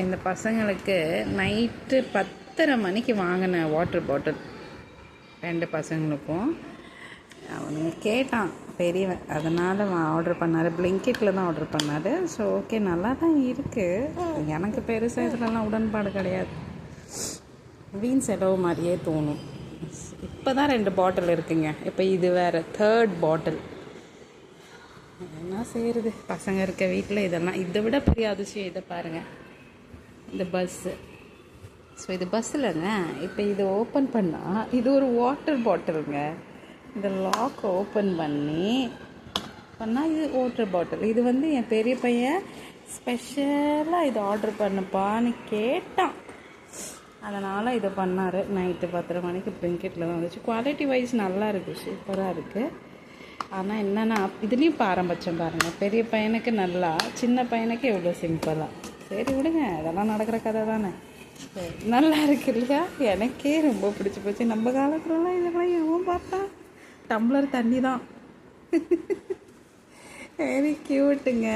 இந்த பசங்களுக்கு நைட்டு 10:30 மணிக்கு வாங்கின வாட்டர் பாட்டில் 2 பசங்களுக்கும். அவனுங்க கேட்டான் பெரியவன், அதனால் ஆர்டர் பண்ணார். பிளிங்கிட்டில் தான் ஆர்டர் பண்ணார். ஸோ ஓகே, நல்லா தான் இருக்குது. எனக்கு பெருசாக இதுலலாம் உடன்பாடு கிடையாது. வீண் செலவு மாதிரியே தோணும். இப்போ தான் 2 பாட்டில் இருக்குங்க. இப்போ இது வேறு 3rd பாட்டில். என்ன செய்கிறது, பசங்க இருக்க வீட்டில் இதெல்லாம். இதை விட பெரிய அதிசயம் இதை பாருங்கள், இந்த பஸ்ஸு. ஸோ இது பஸ்ஸில்ங்க. இப்போ இதை ஓப்பன் பண்ணால் இது ஒரு வாட்டர் பாட்டிலுங்க. இந்த லாக் ஓப்பன் பண்ணால் இது வாட்டர் பாட்டில். இது வந்து என் பெரிய பையன் ஸ்பெஷலாக இது ஆர்டர் பண்ணப்பான்னு கேட்டான். அதனால் இதை பண்ணார். நைட்டு 10:30 மணிக்கு பிளிங்கிட்டில் தான் வந்துச்சு. குவாலிட்டி வைஸ் நல்லா இருக்குது, சூப்பராக இருக்குது. ஆனால் என்னென்னா இதுலேயும் பாரம்பரியம் பாருங்கள். பெரிய பையனுக்கு நல்லா, சின்ன பையனுக்கு எவ்வளோ சிம்பிளாக. சரி விடுங்க, அதெல்லாம் நடக்கிற கதை தானே. சரி, நல்லா இருக்கு இல்லையா? எனக்கே ரொம்ப பிடிச்சி போச்சு. நம்ம காலத்துலலாம் இதெல்லாம் எவன் பார்த்தா, டம்ளர் தண்ணி தான். வெரி க்யூட்டுங்க.